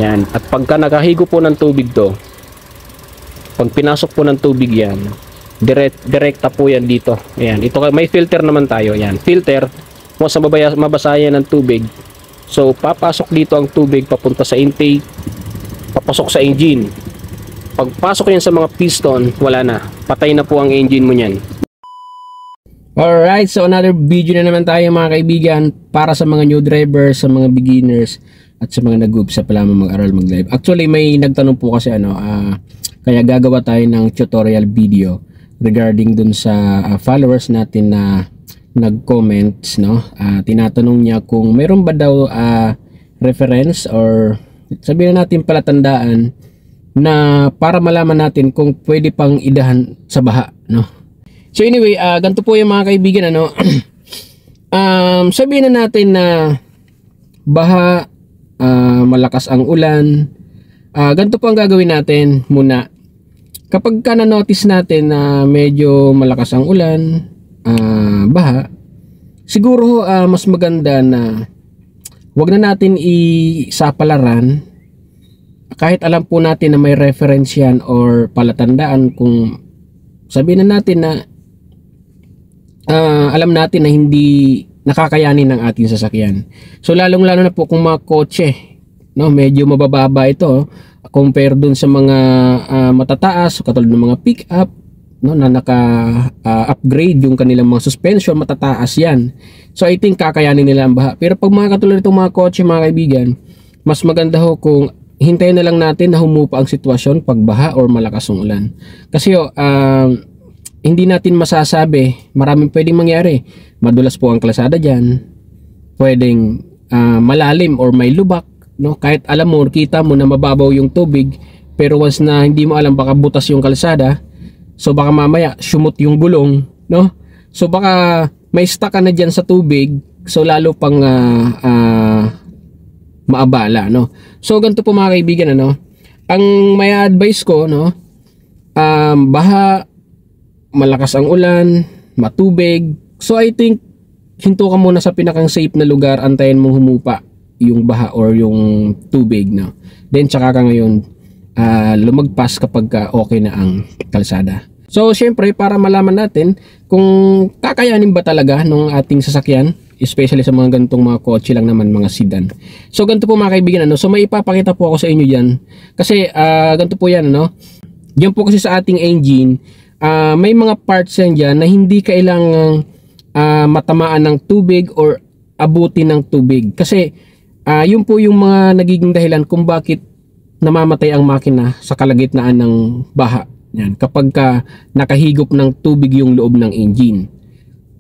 Yan. At pagka nakahigo po ng tubig to, pag pinasok po ng tubig yan, direkta po yan dito. Ayan. Ito, may filter naman tayo. Ayan. Filter. Kung sa mabasa yan ng tubig, so papasok dito ang tubig papunta sa intake, papasok sa engine. Pagpasok yan sa mga piston, wala na. Patay na po ang engine mo niyan. Alright, so another video na naman tayo mga kaibigan para sa mga new drivers, sa mga beginners at sa mga nag-uumpisa pa lamang mag-aral mag-live. Actually, may nagtanong po kasi kaya gagawa tayo ng tutorial video regarding dun sa followers natin na nag-comments, no? Tinatanong niya kung meron ba daw reference or sabihin natin palatandaan na para malaman natin kung pwede pang idahan sa baha, no? So anyway, ganito po yung mga kaibigan, sabihin na natin na baha, malakas ang ulan. Ganito po ang gagawin natin muna. Kapag ka na-notice natin na medyo malakas ang ulan, baha, siguro mas maganda na wag na natin isapalaran kahit alam po natin na may reference yan or palatandaan. Kung sabihin na natin na alam natin na hindi nakakayanin ng ating sasakyan. So lalong lalo na po kung mga kotse, no, medyo mabababa ito compare dun sa mga matataas, katulad ng mga pick up, no, na naka-upgrade yung kanilang mga suspension, matataas yan. So I think kakayanin nila ang baha. Pero pag mga katulad itong mga kotse mga kaibigan, mas maganda ho kung hintayin na lang natin na humupa ang sitwasyon pag baha or malakas ang ulan. Kasi hindi natin masasabi, maraming pwedeng mangyari. Madulas po ang kalsada dyan, pwedeng malalim or may lubak, no? Kahit alam mo, kita mo na mababaw yung tubig, pero once na hindi mo alam, baka butas yung kalsada, so baka mamaya sumot yung gulong, no? So baka may stuck ka na dyan sa tubig, so lalo pang maabala, no? So ganito po mga kaibigan, ang may advice ko, no, baha, malakas ang ulan, matubig, so I think hinto ka muna sa pinakang safe na lugar, antayin mong humupa yung baha or yung tubig, no? Then tsaka ka ngayon lumagpas kapag okay na ang kalsada. So syempre, para malaman natin kung kakayanin ba talaga ng ating sasakyan, especially sa mga ganitong mga kotse lang naman, mga sedan. So ganito po mga kaibigan, so may ipapakita po ako sa inyo diyan. Kasi ganito po yan, Diyan po kasi sa ating engine, may mga parts yan dyan na hindi kailangang matamaan ng tubig or abutin ng tubig. Kasi yun po yung mga nagiging dahilan kung bakit namamatay ang makina sa kalagitnaan ng baha. Yan, kapag nakahigop ng tubig yung loob ng engine.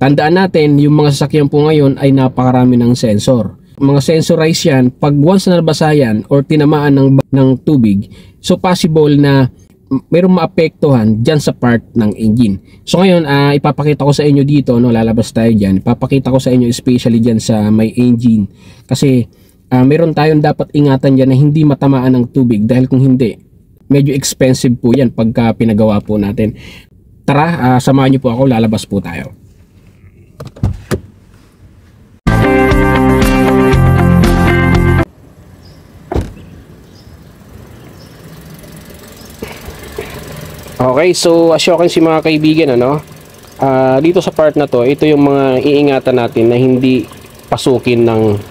Tandaan natin, yung mga sasakyan po ngayon ay napakarami ng sensor. Mga sensorized yan, pag once na nabasa yan or tinamaan ng tubig, so possible na mayroong maapektuhan dyan sa part ng engine. So ngayon, ipapakita ko sa inyo dito, lalabas tayo dyan. Ipapakita ko sa inyo especially dyan sa may engine. Kasi mayroon tayong dapat ingatan dyan na hindi matamaan ng tubig, dahil kung hindi, medyo expensive po yan pagka pinagawa po natin. Tara, samahan nyo po ako, lalabas po tayo. Okay, so as you can see mga kaibigan, dito sa part na to, ito yung mga iingatan natin na hindi pasukin ng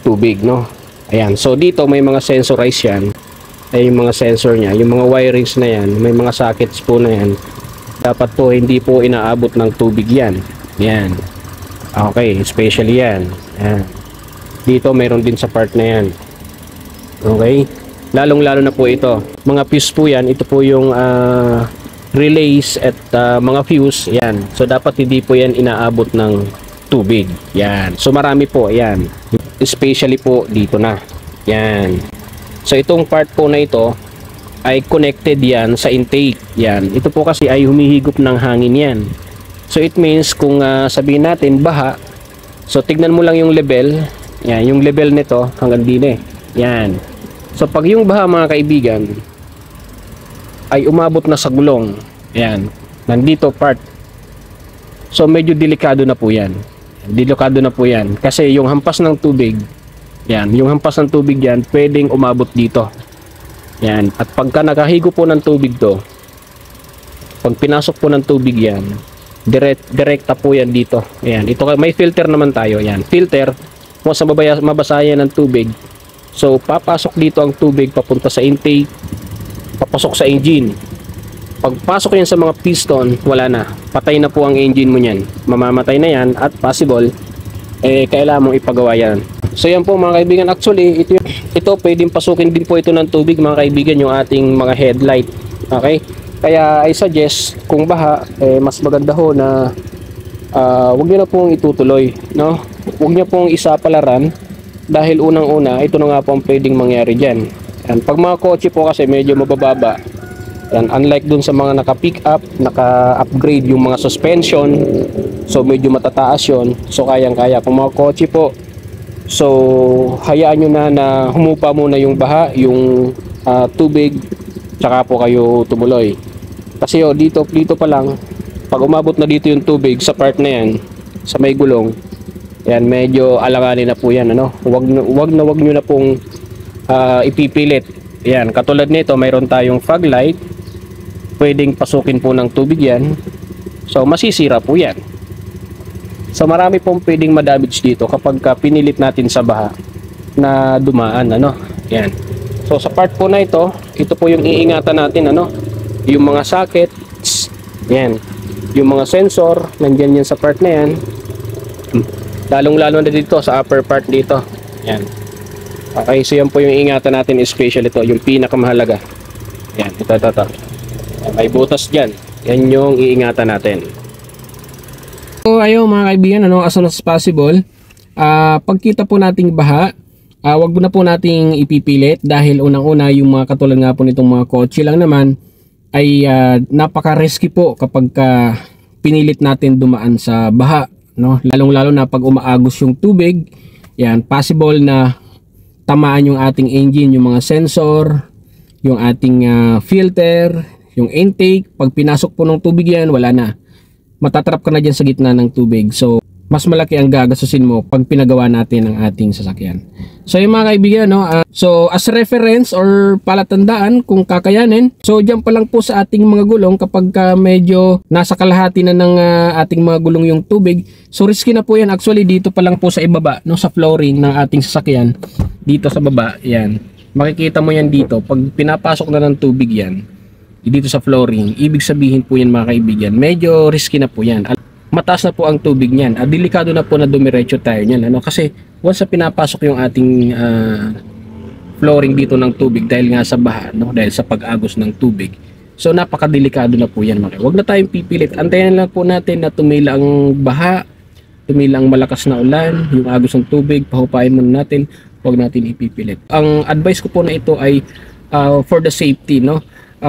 tubig, no? Ayan, so dito may mga sensorized yan. Ay yung mga sensor niya, yung mga wirings na yan, may mga sockets po na yan. Dapat po hindi po inaabot ng tubig yan. Yan. Okay, especially yan. Ayan. Dito mayroon din sa part na yan. Okay? Lalong-lalo na po ito. Mga fuse po yan. Ito po yung relays at mga fuse. Yan. So dapat hindi po yan inaabot ng tubig. Yan. So marami po. Yan. Especially po dito na. Yan. So itong part po na ito ay connected yan sa intake. Yan. Ito po kasi ay humihigop ng hangin yan. So it means kung sabihin natin baha, so tignan mo lang yung level. Yan. Yung level nito hanggang din Yan. So pag yung baha mga kaibigan ay umabot na sa gulong, ayan, nandito part, so medyo delikado na po yan. Delikado na po yan kasi yung hampas ng tubig Yan, yung hampas ng tubig yan, pwedeng umabot dito. Yan, at pagka nakahigo po ng tubig to, pag pinasok po ng tubig yan, direkta po yan dito. Ayan, ito may filter naman tayo. Yan, filter, kung sa mabasa yan ng tubig, so papasok dito ang tubig papunta sa intake, papasok sa engine. Pagpasok yan sa mga piston, wala na, patay na po ang engine mo yan, mamamatay na yan, at possible kailangan mong ipagawa yan. So yan po mga kaibigan, actually ito pwedeng pasukin din po ito ng tubig mga kaibigan, yung ating mga headlight. Okay, kaya I suggest kung baha, mas maganda ho na wag nyo na pong itutuloy, no? Wag nyo pong isapalaran, dahil unang-una ito na nga po ang pwedeng mangyari dyan. Yan, pag mga kotse po kasi medyo mabababa yan, unlike dun sa mga naka-pick up, naka-upgrade yung mga suspension, so medyo matataas yun, so kayang-kaya. Kung mga kotse po, so hayaan nyo na humupa muna yung baha, yung tubig, tsaka po kayo tumuloy. Kasi dito pa lang, pag umabot na dito yung tubig sa part na yan, sa may gulong, yan, medyo alanganin na po yan, ano? Wag nyo na pong ipipilit. Yan, katulad nito, mayroon tayong fog light, pwedeng pasukin po ng tubig yan, so masisira po yan. So marami pong pwedeng madamage dito kapag pinilit natin sa baha na dumaan, ano? Yan. So sa part po na ito po yung iingatan natin, ano? Yung mga sockets, yan. Yung mga sensor, nandiyan yan sa part na yan. Lalong-lalo na dito sa upper part dito. Yan. Okay, so yan po yung ingatan natin, special ito, yung pinakamahalaga. Yan, ito. May butas dyan. Yan yung iingatan natin. So ayun mga kaibigan, ano, as soon as possible, pagkita po nating baha, wag na po nating ipipilit, dahil unang-una yung mga katulad nga po nitong mga kotse lang naman ay napaka-risky po kapag pinilit natin dumaan sa baha, no? Lalong-lalo na pag umaagos yung tubig, yan, possible na tamaan yung ating engine, yung mga sensor, yung ating filter, yung intake. Pag pinasok po ng tubig yan, wala na, matatrap ka na dyan sa gitna ng tubig. So mas malaki ang gagastusin mo pag pinagawa natin ang ating sasakyan. So yung mga kaibigan, no, so as reference or palatandaan kung kakayanin, so dyan pa lang po sa ating mga gulong, kapag medyo nasa kalahati na ng ating mga gulong yung tubig, so risky na po yan. Actually dito pa lang po sa ibaba, no, sa flooring ng ating sasakyan, dito sa baba, yan, makikita mo yan dito, pag pinapasok na ng tubig yan dito sa flooring, ibig sabihin po yan mga kaibigan, medyo risky na po yan. Mataas na po ang tubig niyan. Delikado na po na dumiretso tayo niyan, ano? Kasi once na pinapasok yung ating flooring dito ng tubig, dahil nga sa baha, no? Dahil sa pag-agos ng tubig, so napakadelikado na po yan mga. Huwag na tayong pipilit. Antayin lang po natin na tumila ang baha, tumila ang malakas na ulan, yung agos ng tubig, pahupain muna natin. Huwag natin ipipilit. Ang advice ko po na ito ay for the safety, no?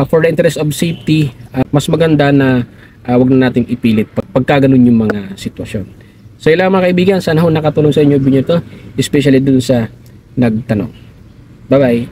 For the interest of safety, mas maganda na wag na nating ipilit pagka ganun yung mga sitwasyon. So yun lang mga kaibigan, sana ho nakatulong sa inyo video ito, especially dun sa nagtanong. Bye bye.